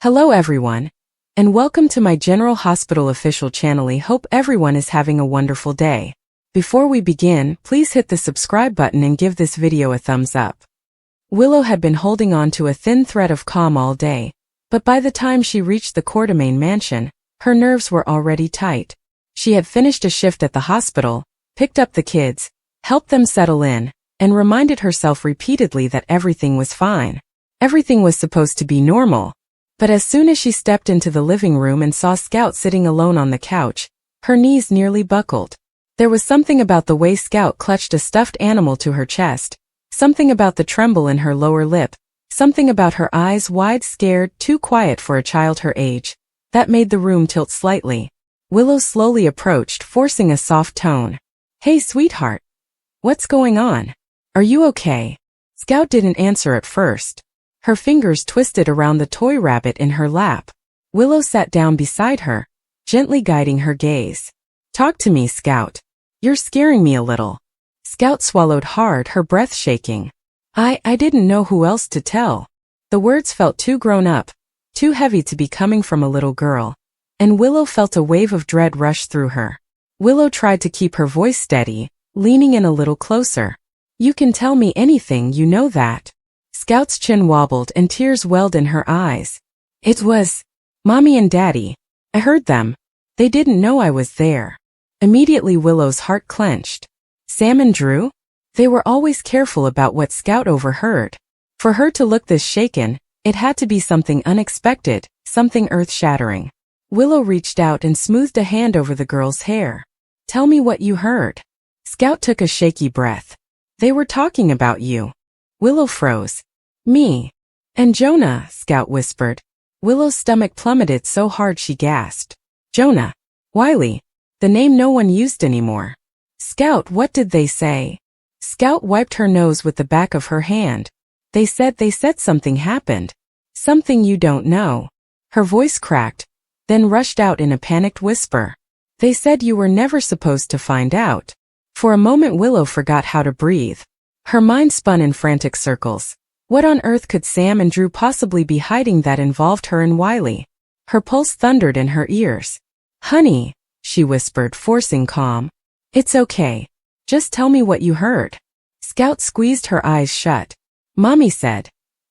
Hello everyone, and welcome to my General Hospital official channel. I hope everyone is having a wonderful day. Before we begin, please hit the subscribe button and give this video a thumbs up. Willow had been holding on to a thin thread of calm all day, but by the time she reached the Quartermain mansion, her nerves were already tight. She had finished a shift at the hospital, picked up the kids, helped them settle in, and reminded herself repeatedly that everything was fine. Everything was supposed to be normal. But as soon as she stepped into the living room and saw Scout sitting alone on the couch, her knees nearly buckled. There was something about the way Scout clutched a stuffed animal to her chest, something about the tremble in her lower lip, something about her eyes wide, scared, too quiet for a child her age, that made the room tilt slightly. Willow slowly approached, forcing a soft tone. "Hey, sweetheart. What's going on? Are you okay?" Scout didn't answer at first. Her fingers twisted around the toy rabbit in her lap. Willow sat down beside her, gently guiding her gaze. "Talk to me, Scout. You're scaring me a little." Scout swallowed hard, her breath shaking. I didn't know who else to tell." The words felt too grown up, too heavy to be coming from a little girl, and Willow felt a wave of dread rush through her. Willow tried to keep her voice steady, leaning in a little closer. "You can tell me anything, you know that." Scout's chin wobbled and tears welled in her eyes. "It was Mommy and Daddy. I heard them. They didn't know I was there." Immediately Willow's heart clenched. Sam and Drew? They were always careful about what Scout overheard. For her to look this shaken, it had to be something unexpected, something earth-shattering. Willow reached out and smoothed a hand over the girl's hair. "Tell me what you heard." Scout took a shaky breath. "They were talking about you." Willow froze. "Me? And Jonah," Scout whispered. Willow's stomach plummeted so hard she gasped. "Jonah? Wiley?" The name no one used anymore. "Scout, what did they say?" Scout wiped her nose with the back of her hand. They said something happened. Something you don't know." Her voice cracked, then rushed out in a panicked whisper. "They said you were never supposed to find out." For a moment Willow forgot how to breathe. Her mind spun in frantic circles. What on earth could Sam and Drew possibly be hiding that involved her and Wiley? Her pulse thundered in her ears. "Honey," she whispered, forcing calm. "It's okay. Just tell me what you heard." Scout squeezed her eyes shut. "Mommy said.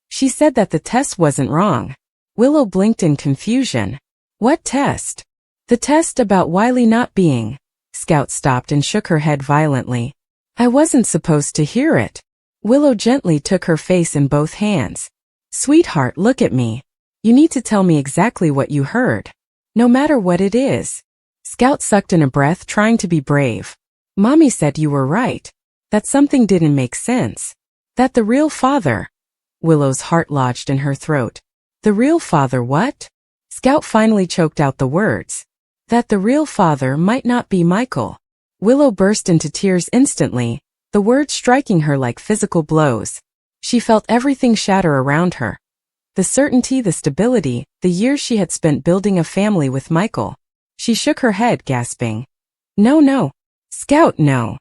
She said that the test wasn't wrong." Willow blinked in confusion. "What test?" "The test about Wiley not being." Scout stopped and shook her head violently. "I wasn't supposed to hear it." Willow gently took her face in both hands. "Sweetheart, look at me. You need to tell me exactly what you heard. No matter what it is." Scout sucked in a breath, trying to be brave. "Mommy said you were right. That something didn't make sense. That the real father." Willow's heart lodged in her throat. "The real father what?" Scout finally choked out the words. "That the real father might not be Michael." Willow burst into tears instantly, the words striking her like physical blows. She felt everything shatter around her. The certainty, the stability, the years she had spent building a family with Michael. She shook her head, gasping. No. Scout, no."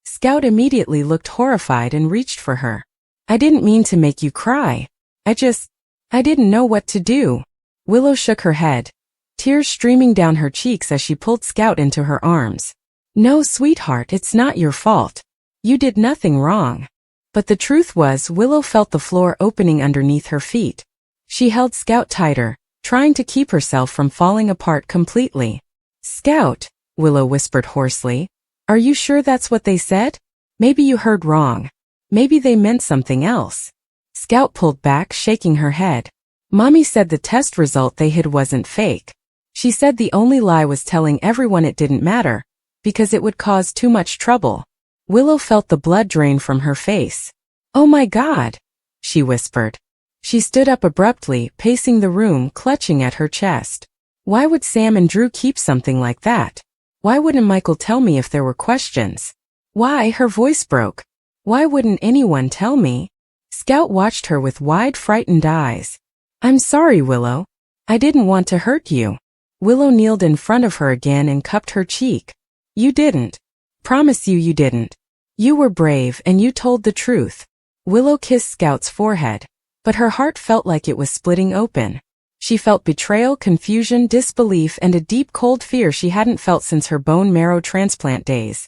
Scout immediately looked horrified and reached for her. "I didn't mean to make you cry. I didn't know what to do." Willow shook her head, tears streaming down her cheeks as she pulled Scout into her arms. "No, sweetheart, it's not your fault. You did nothing wrong." But the truth was, Willow felt the floor opening underneath her feet. She held Scout tighter, trying to keep herself from falling apart completely. "Scout," Willow whispered hoarsely. "Are you sure that's what they said? Maybe you heard wrong. Maybe they meant something else." Scout pulled back, shaking her head. "Mommy said the test result they hid wasn't fake. She said the only lie was telling everyone it didn't matter, because it would cause too much trouble." Willow felt the blood drain from her face. "Oh my God," she whispered. She stood up abruptly, pacing the room, clutching at her chest. Why would Sam and Drew keep something like that? Why wouldn't Michael tell me if there were questions? Why? Her voice broke. Why wouldn't anyone tell me? Scout watched her with wide, frightened eyes. "I'm sorry, Willow. I didn't want to hurt you." Willow kneeled in front of her again and cupped her cheek. "You didn't. Promise you didn't. You were brave and you told the truth." Willow kissed Scout's forehead, but her heart felt like it was splitting open. She felt betrayal, confusion, disbelief, and a deep cold fear she hadn't felt since her bone marrow transplant days.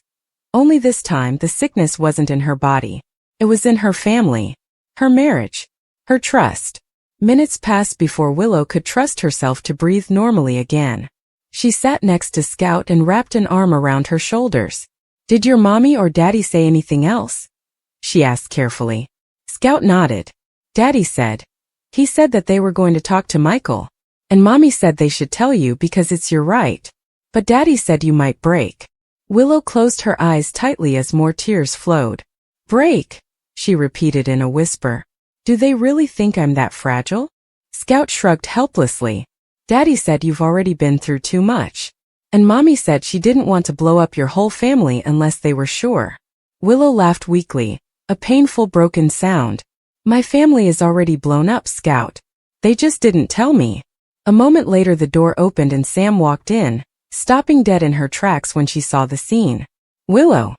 Only this time the sickness wasn't in her body. It was in her family, her marriage, her trust. Minutes passed before Willow could trust herself to breathe normally again. She sat next to Scout and wrapped an arm around her shoulders. "Did your mommy or daddy say anything else?" she asked carefully. Scout nodded. "Daddy said. He said that they were going to talk to Michael. And mommy said they should tell you because it's your right. But daddy said you might break." Willow closed her eyes tightly as more tears flowed. "Break," she repeated in a whisper. "Do they really think I'm that fragile?" Scout shrugged helplessly. "Daddy said you've already been through too much. And mommy said she didn't want to blow up your whole family unless they were sure." Willow laughed weakly, a painful broken sound. "My family is already blown up, Scout. They just didn't tell me." A moment later the door opened and Sam walked in, stopping dead in her tracks when she saw the scene. "Willow."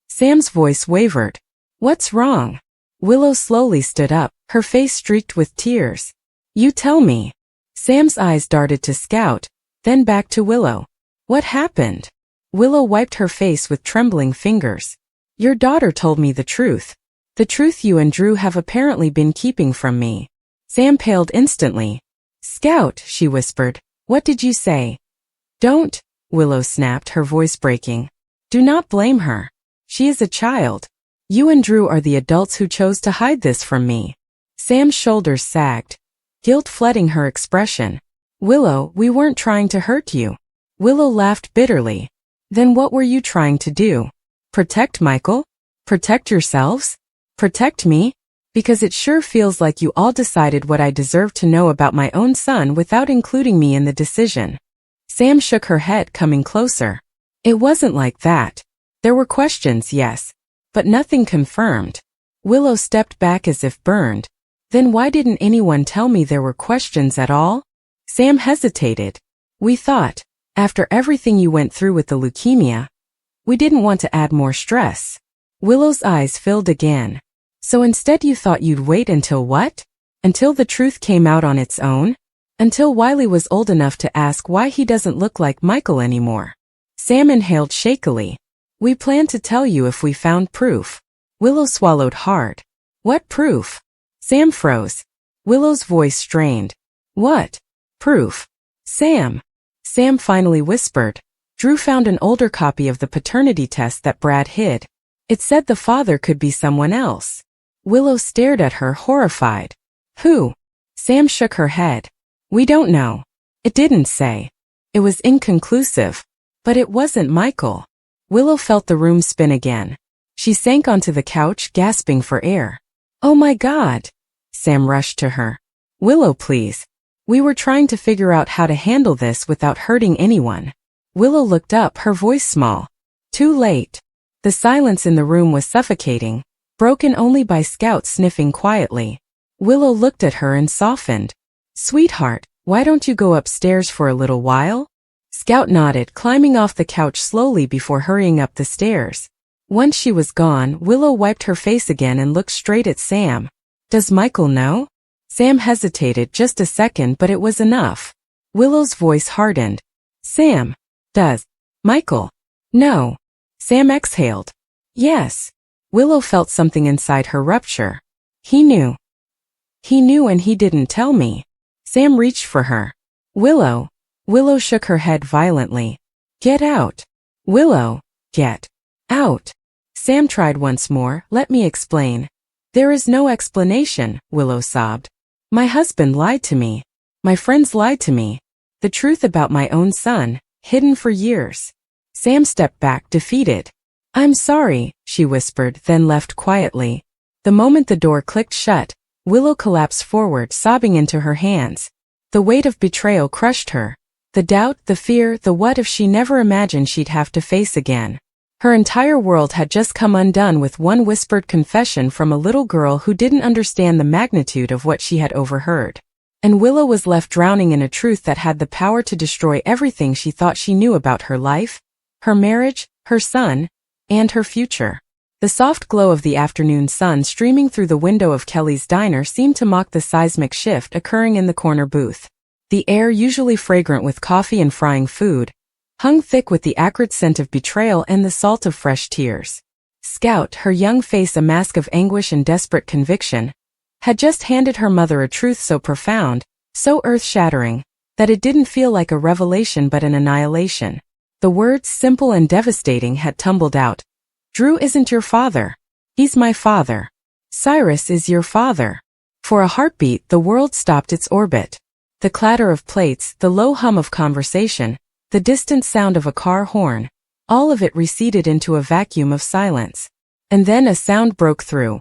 Sam's voice wavered. "What's wrong?" Willow slowly stood up, her face streaked with tears. "You tell me." Sam's eyes darted to Scout, then back to Willow. "What happened?" Willow wiped her face with trembling fingers. "Your daughter told me the truth. The truth you and Drew have apparently been keeping from me." Sam paled instantly. "Scout," she whispered, "what did you say?" "Don't," Willow snapped, her voice breaking. "Do not blame her. She is a child. You and Drew are the adults who chose to hide this from me." Sam's shoulders sagged, guilt flooding her expression. "Willow, we weren't trying to hurt you." Willow laughed bitterly. "Then what were you trying to do? Protect Michael? Protect yourselves? Protect me? Because it sure feels like you all decided what I deserve to know about my own son without including me in the decision." Sam shook her head, coming closer. "It wasn't like that. There were questions, yes, but nothing confirmed." Willow stepped back as if burned. "Then why didn't anyone tell me there were questions at all?" Sam hesitated. "We thought, after everything you went through with the leukemia, we didn't want to add more stress." Willow's eyes filled again. "So instead you thought you'd wait until what? Until the truth came out on its own? Until Wiley was old enough to ask why he doesn't look like Michael anymore?" Sam inhaled shakily. "We planned to tell you if we found proof." Willow swallowed hard. "What proof?" Sam froze. Willow's voice strained. "What proof? Sam?" Sam finally whispered. "Drew found an older copy of the paternity test that Brad hid. It said the father could be someone else." Willow stared at her, horrified. "Who?" Sam shook her head. "We don't know. It didn't say. It was inconclusive. But it wasn't Michael." Willow felt the room spin again. She sank onto the couch, gasping for air. "Oh my God!" Sam rushed to her. "Willow, please. We were trying to figure out how to handle this without hurting anyone." Willow looked up, her voice small. "Too late." The silence in the room was suffocating, broken only by Scout sniffing quietly. Willow looked at her and softened. "Sweetheart, why don't you go upstairs for a little while?" Scout nodded, climbing off the couch slowly before hurrying up the stairs. Once she was gone, Willow wiped her face again and looked straight at Sam. "Does Michael know?" Sam hesitated just a second, but it was enough. Willow's voice hardened. "Sam, does Michael know?" Sam exhaled. "Yes." Willow felt something inside her rupture. "He knew. He knew and he didn't tell me." Sam reached for her. "Willow." Willow shook her head violently. "Get out." "Willow, get out." Sam tried once more. "Let me explain." "There is no explanation," Willow sobbed. "My husband lied to me. My friends lied to me. The truth about my own son, hidden for years." Sam stepped back, defeated. "I'm sorry," she whispered, then left quietly. The moment the door clicked shut, Willow collapsed forward, sobbing into her hands. The weight of betrayal crushed her. The doubt, the fear, the what if she never imagined she'd have to face again. Her entire world had just come undone with one whispered confession from a little girl who didn't understand the magnitude of what she had overheard. And Willow was left drowning in a truth that had the power to destroy everything she thought she knew about her life, her marriage, her son, and her future. The soft glow of the afternoon sun streaming through the window of Kelly's diner seemed to mock the seismic shift occurring in the corner booth. The air, usually fragrant with coffee and frying food, hung thick with the acrid scent of betrayal and the salt of fresh tears. Scout, her young face a mask of anguish and desperate conviction, had just handed her mother a truth so profound, so earth-shattering, that it didn't feel like a revelation but an annihilation. The words, simple and devastating, had tumbled out. "Drew isn't your father. He's my father. Cyrus is your father." For a heartbeat, the world stopped its orbit. The clatter of plates, the low hum of conversation, the distant sound of a car horn, all of it receded into a vacuum of silence. And then a sound broke through.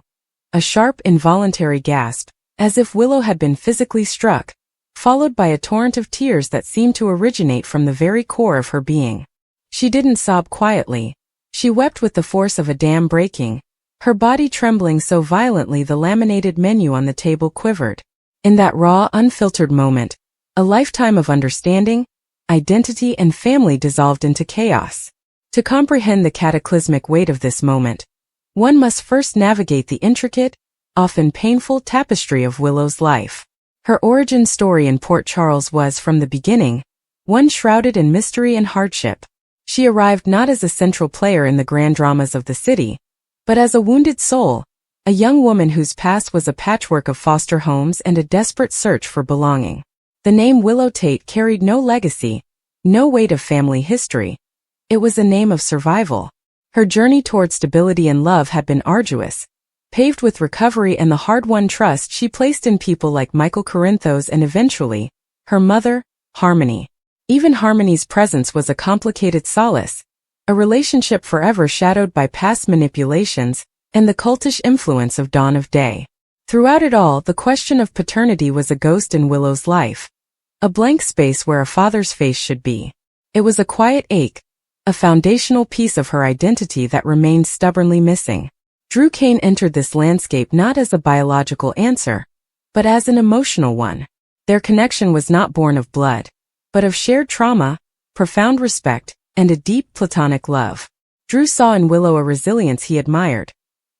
A sharp, involuntary gasp, as if Willow had been physically struck, followed by a torrent of tears that seemed to originate from the very core of her being. She didn't sob quietly. She wept with the force of a dam breaking, her body trembling so violently the laminated menu on the table quivered. In that raw, unfiltered moment, a lifetime of understanding, identity and family dissolved into chaos. To comprehend the cataclysmic weight of this moment, one must first navigate the intricate, often painful tapestry of Willow's life. Her origin story in Port Charles was, from the beginning, one shrouded in mystery and hardship. She arrived not as a central player in the grand dramas of the city, but as a wounded soul, a young woman whose past was a patchwork of foster homes and a desperate search for belonging. The name Willow Tate carried no legacy, no weight of family history. It was a name of survival. Her journey toward stability and love had been arduous, paved with recovery and the hard-won trust she placed in people like Michael Corinthos and eventually, her mother, Harmony. Even Harmony's presence was a complicated solace, a relationship forever shadowed by past manipulations and the cultish influence of Dawn of Day. Throughout it all, the question of paternity was a ghost in Willow's life, a blank space where a father's face should be. It was a quiet ache, a foundational piece of her identity that remained stubbornly missing. Drew Kane entered this landscape not as a biological answer, but as an emotional one. Their connection was not born of blood, but of shared trauma, profound respect, and a deep platonic love. Drew saw in Willow a resilience he admired.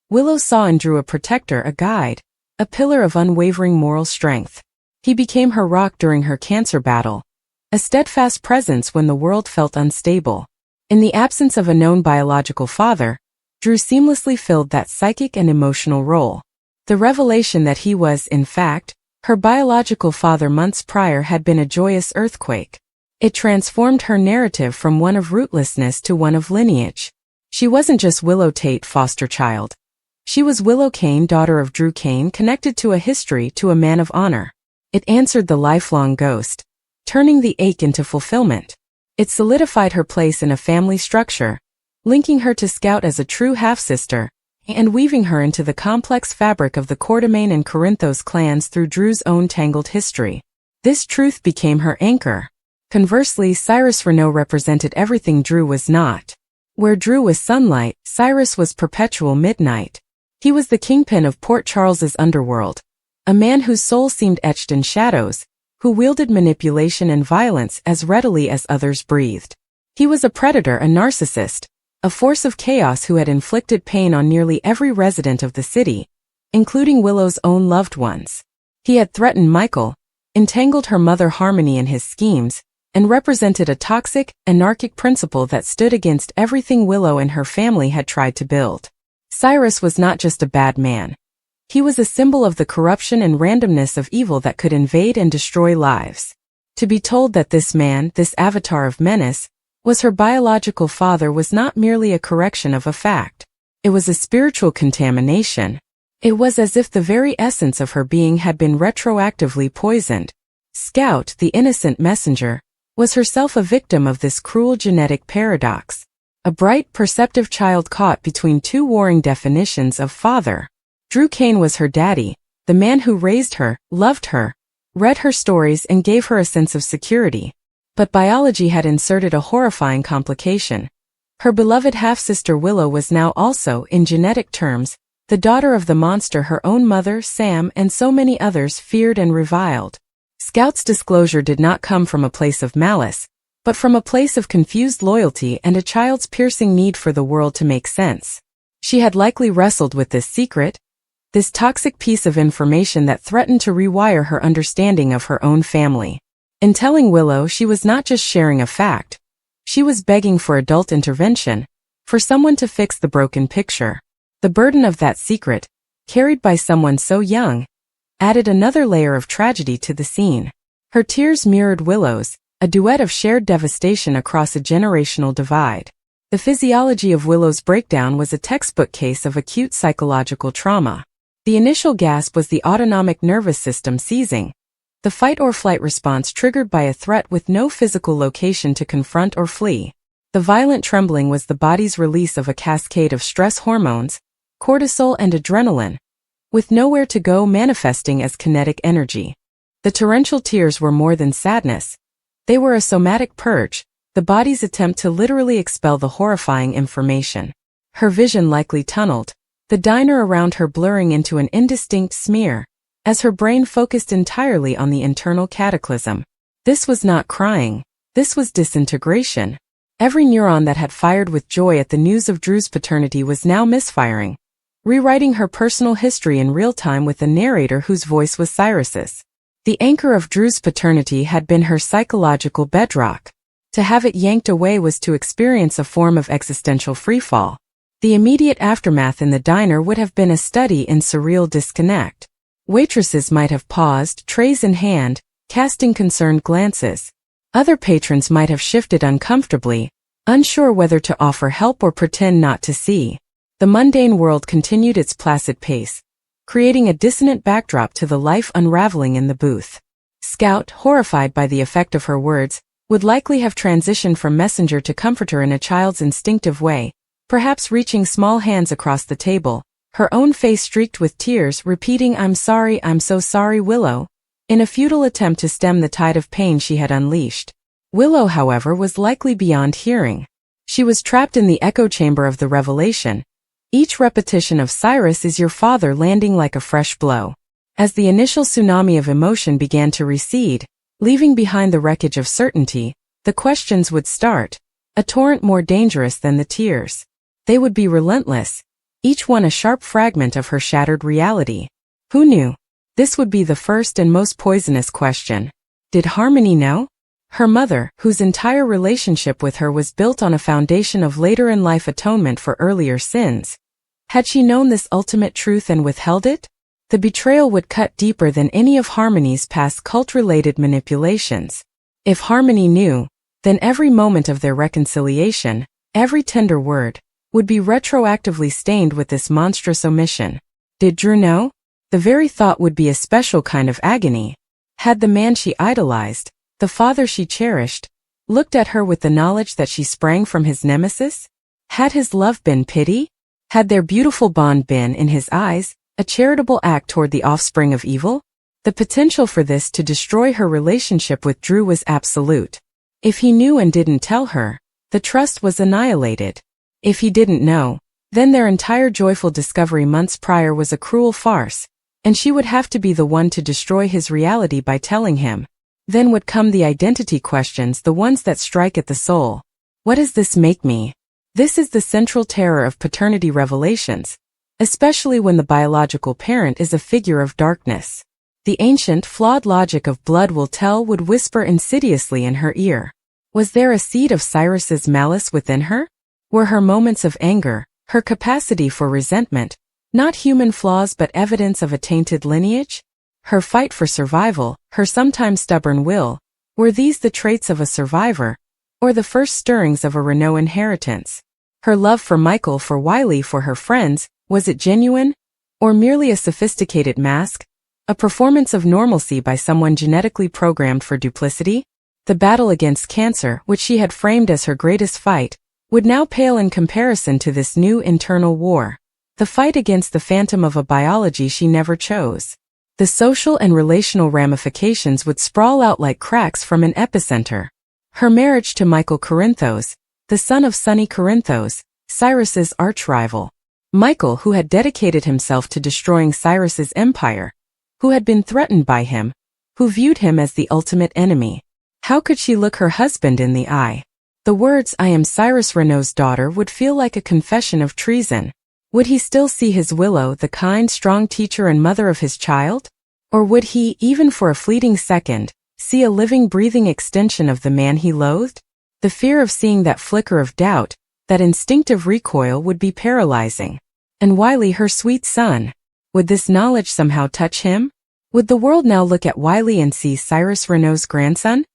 Willow saw in Drew a protector, a guide, a pillar of unwavering moral strength. He became her rock during her cancer battle, a steadfast presence when the world felt unstable. In the absence of a known biological father, Drew seamlessly filled that psychic and emotional role. The revelation that he was, in fact, her biological father months prior had been a joyous earthquake. It transformed her narrative from one of rootlessness to one of lineage. She wasn't just Willow Tate, foster child. She was Willow Kane, daughter of Drew Kane, connected to a history, to a man of honor. It answered the lifelong ghost, turning the ache into fulfillment. It solidified her place in a family structure, linking her to Scout as a true half-sister, and weaving her into the complex fabric of the Quartermain and Corinthos clans through Drew's own tangled history. This truth became her anchor. Conversely, Cyrus Renault represented everything Drew was not. Where Drew was sunlight, Cyrus was perpetual midnight. He was the kingpin of Port Charles's underworld, a man whose soul seemed etched in shadows, who wielded manipulation and violence as readily as others breathed. He was a predator, a narcissist, a force of chaos who had inflicted pain on nearly every resident of the city, including Willow's own loved ones. He had threatened Michael, entangled her mother Harmony in his schemes, and represented a toxic, anarchic principle that stood against everything Willow and her family had tried to build. Cyrus was not just a bad man. He was a symbol of the corruption and randomness of evil that could invade and destroy lives. To be told that this man, this avatar of menace, was her biological father was not merely a correction of a fact. It was a spiritual contamination. It was as if the very essence of her being had been retroactively poisoned. Scout, the innocent messenger, was herself a victim of this cruel genetic paradox. A bright, perceptive child caught between two warring definitions of father. Drew Kane was her daddy, the man who raised her, loved her, read her stories and gave her a sense of security. But biology had inserted a horrifying complication. Her beloved half-sister Willow was now also, in genetic terms, the daughter of the monster her own mother, Sam, and so many others feared and reviled. Scout's disclosure did not come from a place of malice, but from a place of confused loyalty and a child's piercing need for the world to make sense. She had likely wrestled with this secret, this toxic piece of information that threatened to rewire her understanding of her own family. In telling Willow, she was not just sharing a fact. She was begging for adult intervention, for someone to fix the broken picture. The burden of that secret, carried by someone so young, added another layer of tragedy to the scene. Her tears mirrored Willow's, a duet of shared devastation across a generational divide. The physiology of Willow's breakdown was a textbook case of acute psychological trauma. The initial gasp was the autonomic nervous system seizing, the fight-or-flight response triggered by a threat with no physical location to confront or flee. The violent trembling was the body's release of a cascade of stress hormones, cortisol and adrenaline, with nowhere to go manifesting as kinetic energy. The torrential tears were more than sadness. They were a somatic purge, the body's attempt to literally expel the horrifying information. Her vision likely tunneled, the diner around her blurring into an indistinct smear, as her brain focused entirely on the internal cataclysm. This was not crying. This was disintegration. Every neuron that had fired with joy at the news of Drew's paternity was now misfiring, rewriting her personal history in real time with a narrator whose voice was Cyrus's. The anchor of Drew's paternity had been her psychological bedrock. To have it yanked away was to experience a form of existential freefall. The immediate aftermath in the diner would have been a study in surreal disconnect. Waitresses might have paused, trays in hand, casting concerned glances. Other patrons might have shifted uncomfortably, unsure whether to offer help or pretend not to see. The mundane world continued its placid pace, creating a dissonant backdrop to the life unraveling in the booth. Scout, horrified by the effect of her words, would likely have transitioned from messenger to comforter in a child's instinctive way, perhaps reaching small hands across the table, her own face streaked with tears, repeating I'm so sorry, Willow, in a futile attempt to stem the tide of pain she had unleashed. Willow, however, was likely beyond hearing. She was trapped in the echo chamber of the revelation, each repetition of Cyrus is your father landing like a fresh blow. As the initial tsunami of emotion began to recede, leaving behind the wreckage of certainty, the questions would start, a torrent more dangerous than the tears. They would be relentless, each one a sharp fragment of her shattered reality. Who knew? This would be the first and most poisonous question. Did Harmony know? Her mother, whose entire relationship with her was built on a foundation of later-in-life atonement for earlier sins. Had she known this ultimate truth and withheld it? The betrayal would cut deeper than any of Harmony's past cult-related manipulations. If Harmony knew, then every moment of their reconciliation, every tender word, would be retroactively stained with this monstrous omission. Did Drew know? The very thought would be a special kind of agony. Had the man she idolized, the father she cherished, looked at her with the knowledge that she sprang from his nemesis? Had his love been pity? Had their beautiful bond been, in his eyes, a charitable act toward the offspring of evil? The potential for this to destroy her relationship with Drew was absolute. If he knew and didn't tell her, the trust was annihilated. If he didn't know, then their entire joyful discovery months prior was a cruel farce, and she would have to be the one to destroy his reality by telling him. Then would come the identity questions, the ones that strike at the soul. What does this make me? This is the central terror of paternity revelations, especially when the biological parent is a figure of darkness. The ancient, flawed logic of blood will tell would whisper insidiously in her ear. Was there a seed of Cyrus's malice within her? Were her moments of anger, her capacity for resentment, not human flaws but evidence of a tainted lineage? Her fight for survival, her sometimes stubborn will, were these the traits of a survivor, or the first stirrings of a Renault inheritance? Her love for Michael, for Wiley, for her friends, was it genuine, or merely a sophisticated mask, a performance of normalcy by someone genetically programmed for duplicity? The battle against cancer, which she had framed as her greatest fight, would now pale in comparison to this new internal war. The fight against the phantom of a biology she never chose. The social and relational ramifications would sprawl out like cracks from an epicenter. Her marriage to Michael Corinthos, the son of Sonny Corinthos, Cyrus's arch-rival. Michael, who had dedicated himself to destroying Cyrus's empire, who had been threatened by him, who viewed him as the ultimate enemy. How could she look her husband in the eye? The words, "I am Cyrus Renault's daughter," would feel like a confession of treason. Would he still see his Willow, the kind, strong teacher and mother of his child? Or would he, even for a fleeting second, See a living, breathing extension of the man he loathed? The fear of seeing that flicker of doubt, that instinctive recoil would be paralyzing. And Wiley, her sweet son. Would this knowledge somehow touch him? Would the world now look at Wiley and see Cyrus Renault's grandson?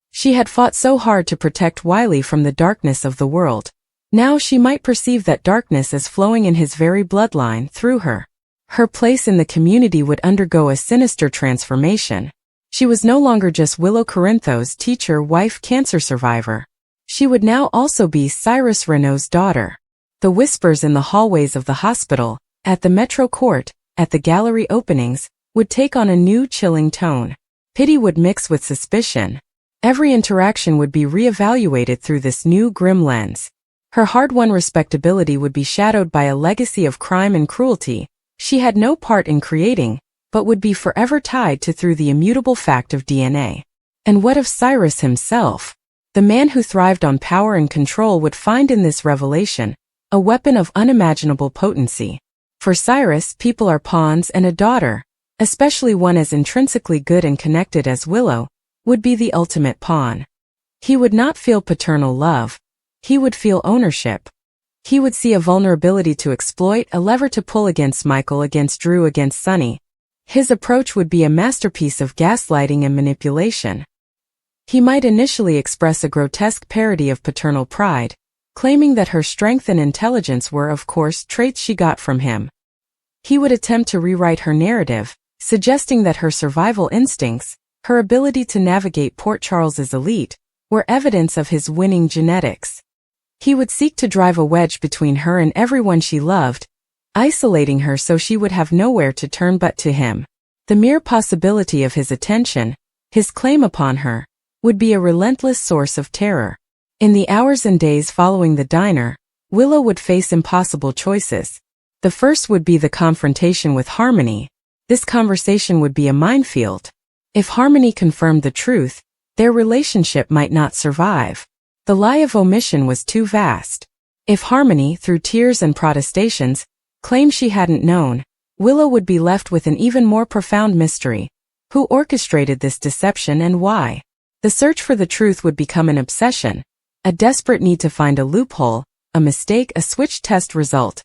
She had fought so hard to protect Wiley from the darkness of the world. Now she might perceive that darkness as flowing in his very bloodline through her. Her place in the community would undergo a sinister transformation. She was no longer just Willow Corinthos' teacher, wife, cancer survivor. She would now also be Cyrus Renault's daughter. The whispers in the hallways of the hospital, at the Metro Court, at the gallery openings, would take on a new chilling tone. Pity would mix with suspicion. Every interaction would be re-evaluated through this new grim lens. Her hard-won respectability would be shadowed by a legacy of crime and cruelty she had no part in creating, but would be forever tied to through the immutable fact of DNA. And what of Cyrus himself? The man who thrived on power and control would find in this revelation a weapon of unimaginable potency. For Cyrus, people are pawns, and a daughter, especially one as intrinsically good and connected as Willow, would be the ultimate pawn. He would not feel paternal love. He would feel ownership. He would see a vulnerability to exploit, a lever to pull against Michael, against Drew, against Sonny. His approach would be a masterpiece of gaslighting and manipulation. He might initially express a grotesque parody of paternal pride, claiming that her strength and intelligence were, of course, traits she got from him. He would attempt to rewrite her narrative, suggesting that her survival instincts, her ability to navigate Port Charles's elite, were evidence of his winning genetics. He would seek to drive a wedge between her and everyone she loved, isolating her so she would have nowhere to turn but to him. The mere possibility of his attention, his claim upon her, would be a relentless source of terror. In the hours and days following the diner, Willow would face impossible choices. The first would be the confrontation with Harmony. This conversation would be a minefield. If Harmony confirmed the truth, their relationship might not survive. The lie of omission was too vast. If Harmony, through tears and protestations, claimed she hadn't known, Willow would be left with an even more profound mystery. Who orchestrated this deception and why? The search for the truth would become an obsession, a desperate need to find a loophole, a mistake, a switch test result,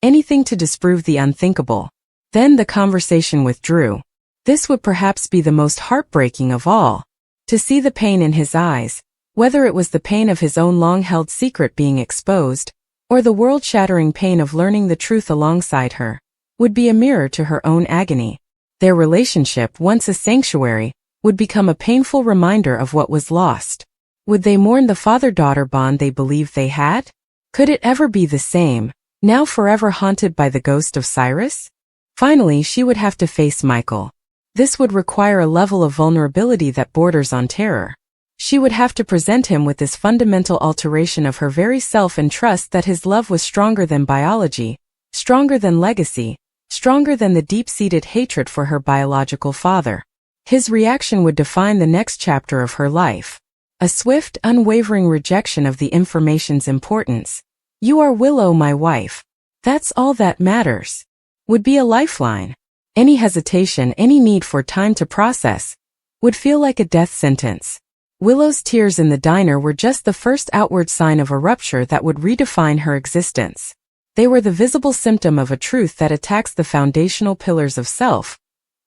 anything to disprove the unthinkable. Then the conversation with Drew. This would perhaps be the most heartbreaking of all. To see the pain in his eyes, whether it was the pain of his own long-held secret being exposed, or the world-shattering pain of learning the truth alongside her, would be a mirror to her own agony. Their relationship, once a sanctuary, would become a painful reminder of what was lost. Would they mourn the father-daughter bond they believed they had? Could it ever be the same, now forever haunted by the ghost of Cyrus? Finally, she would have to face Michael. This would require a level of vulnerability that borders on terror. She would have to present him with this fundamental alteration of her very self and trust that his love was stronger than biology, stronger than legacy, stronger than the deep-seated hatred for her biological father. His reaction would define the next chapter of her life. A swift, unwavering rejection of the information's importance. "You are Willow, my wife. That's all that matters," would be a lifeline. Any hesitation, any need for time to process, would feel like a death sentence. Willow's tears in the diner were just the first outward sign of a rupture that would redefine her existence. They were the visible symptom of a truth that attacks the foundational pillars of self,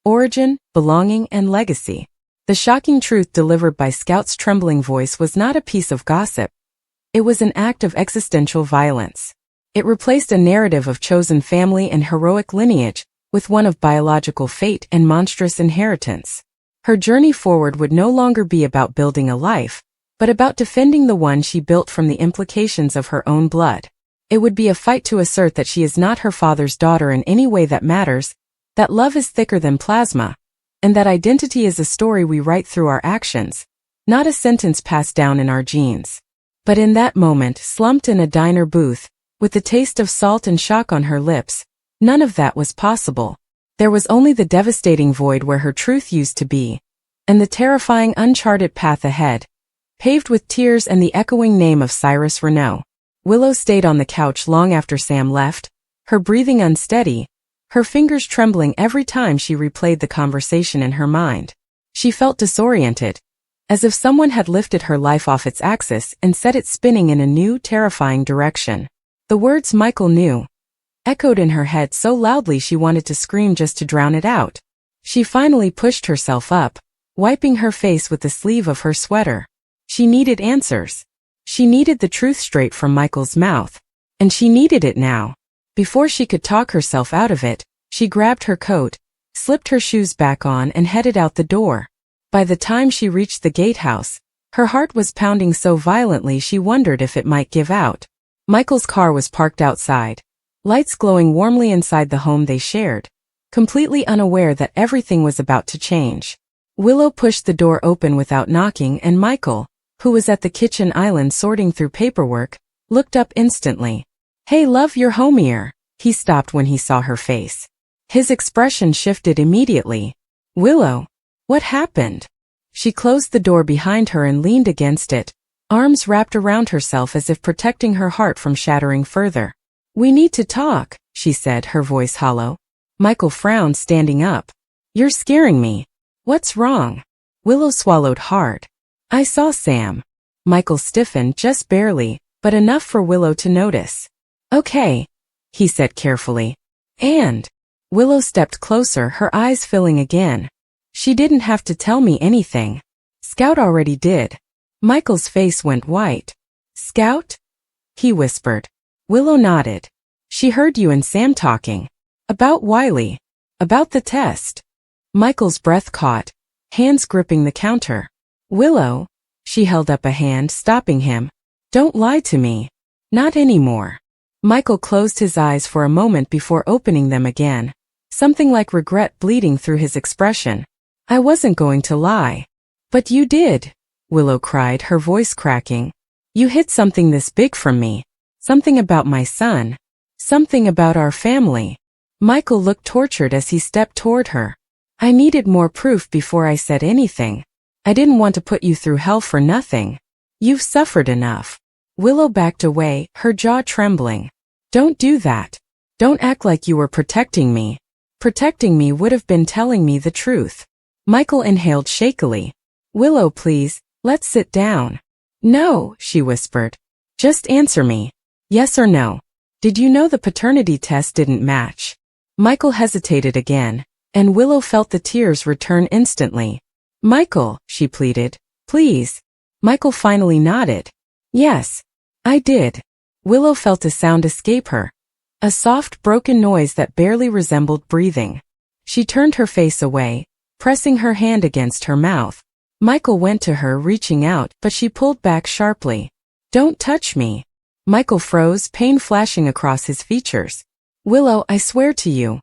origin, belonging, and legacy. The shocking truth delivered by Scout's trembling voice was not a piece of gossip. It was an act of existential violence. It replaced a narrative of chosen family and heroic lineage with one of biological fate and monstrous inheritance. Her journey forward would no longer be about building a life, but about defending the one she built from the implications of her own blood. It would be a fight to assert that she is not her father's daughter in any way that matters, that love is thicker than plasma, and that identity is a story we write through our actions, not a sentence passed down in our genes. But in that moment, slumped in a diner booth, with the taste of salt and shock on her lips, none of that was possible. There was only the devastating void where her truth used to be, and the terrifying uncharted path ahead, paved with tears and the echoing name of Cyrus Renault. Willow stayed on the couch long after Sam left, her breathing unsteady, her fingers trembling every time she replayed the conversation in her mind. She felt disoriented, as if someone had lifted her life off its axis and set it spinning in a new, terrifying direction. The words Michael knew echoed in her head so loudly she wanted to scream just to drown it out. She finally pushed herself up, wiping her face with the sleeve of her sweater. She needed answers. She needed the truth straight from Michael's mouth. And she needed it now. Before she could talk herself out of it, she grabbed her coat, slipped her shoes back on and headed out the door. By the time she reached the gatehouse, her heart was pounding so violently she wondered if it might give out. Michael's car was parked outside, lights glowing warmly inside the home they shared, completely unaware that everything was about to change. Willow pushed the door open without knocking and Michael, who was at the kitchen island sorting through paperwork, looked up instantly. "Hey love, you're home here." He stopped when he saw her face. His expression shifted immediately. "Willow, what happened?" She closed the door behind her and leaned against it, arms wrapped around herself as if protecting her heart from shattering further. "We need to talk," she said, her voice hollow. Michael frowned, standing up. "You're scaring me. What's wrong?" Willow swallowed hard. "I saw Sam." Michael stiffened, just barely, but enough for Willow to notice. "Okay," he said carefully. "And?" Willow stepped closer, her eyes filling again. "She didn't have to tell me anything. Scout already did." Michael's face went white. "Scout?" he whispered. Willow nodded. "She heard you and Sam talking. About Wiley. About the test." Michael's breath caught, hands gripping the counter. "Willow," she held up a hand, stopping him. "Don't lie to me. Not anymore." Michael closed his eyes for a moment before opening them again, something like regret bleeding through his expression. "I wasn't going to lie." "But you did," Willow cried, her voice cracking. "You hid something this big from me. Something about my son. Something about our family." Michael looked tortured as he stepped toward her. "I needed more proof before I said anything. I didn't want to put you through hell for nothing. You've suffered enough." Willow backed away, her jaw trembling. "Don't do that. Don't act like you were protecting me. Protecting me would have been telling me the truth." Michael inhaled shakily. "Willow, please, let's sit down." "No," she whispered. "Just answer me. Yes or no. Did you know the paternity test didn't match?" Michael hesitated again, and Willow felt the tears return instantly. "Michael," she pleaded, "please." Michael finally nodded. "Yes, I did." Willow felt a sound escape her, a soft, broken noise that barely resembled breathing. She turned her face away, pressing her hand against her mouth. Michael went to her, reaching out, but she pulled back sharply. "Don't touch me." Michael froze, pain flashing across his features. "Willow, I swear to you.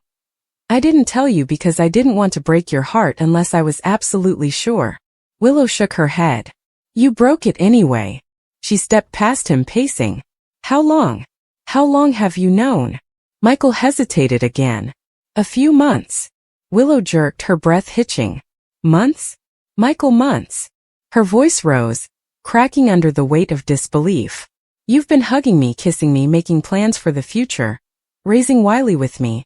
I didn't tell you because I didn't want to break your heart unless I was absolutely sure." Willow shook her head. "You broke it anyway." She stepped past him, pacing. "How long? How long have you known?" Michael hesitated again. "A few months." Willow jerked, her breath hitching. "Months? Michael, months?" Her voice rose, cracking under the weight of disbelief. "You've been hugging me, kissing me, making plans for the future, raising Wiley with me.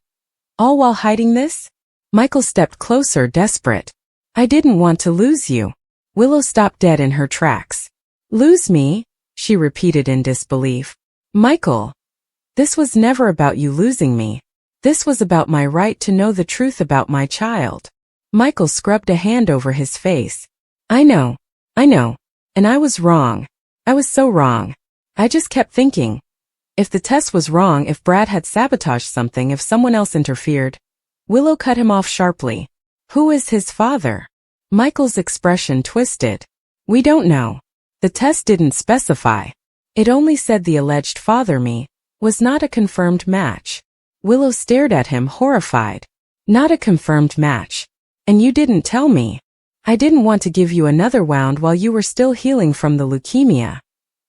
All while hiding this?" Michael stepped closer, desperate. "I didn't want to lose you." Willow stopped dead in her tracks. "Lose me?" she repeated in disbelief. "Michael, this was never about you losing me. This was about my right to know the truth about my child." Michael scrubbed a hand over his face. I know. And I was wrong. I was so wrong. I just kept thinking. If the test was wrong, if Brad had sabotaged something, if someone else interfered." Willow cut him off sharply. "Who is his father?" Michael's expression twisted. "We don't know. The test didn't specify. It only said the alleged father, me, was not a confirmed match." Willow stared at him, horrified. "Not a confirmed match. And you didn't tell me." "I didn't want to give you another wound while you were still healing from the leukemia,"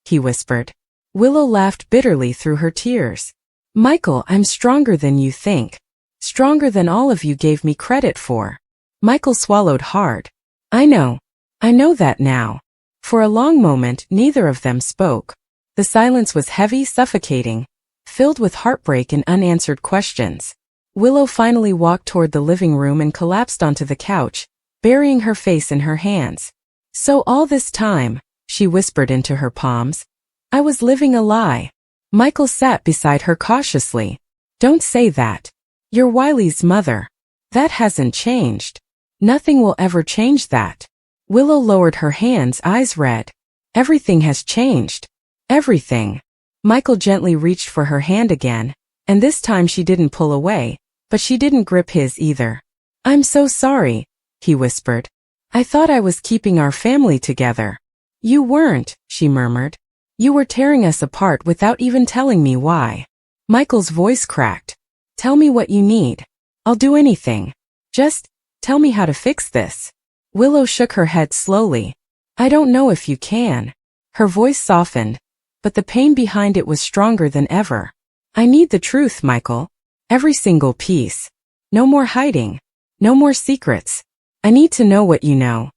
he whispered. Willow laughed bitterly through her tears. "Michael, I'm stronger than you think. Stronger than all of you gave me credit for." Michael swallowed hard. I know that now." For a long moment, neither of them spoke. The silence was heavy, suffocating, filled with heartbreak and unanswered questions. Willow finally walked toward the living room and collapsed onto the couch, burying her face in her hands. So all this time, she whispered into her palms, I was living a lie. Michael sat beside her cautiously. Don't say that. You're Wiley's mother. That hasn't changed. Nothing will ever change that. Willow lowered her hands, eyes red. Everything has changed. Everything. Michael gently reached for her hand again, and this time she didn't pull away, but she didn't grip his either. I'm so sorry, he whispered. I thought I was keeping our family together. You weren't, she murmured. You were tearing us apart without even telling me why. Michael's voice cracked. Tell me what you need. I'll do anything. Just tell me how to fix this. Willow shook her head slowly. I don't know if you can. Her voice softened, but the pain behind it was stronger than ever. I need the truth, Michael. Every single piece. No more hiding. No more secrets. I need to know what you know.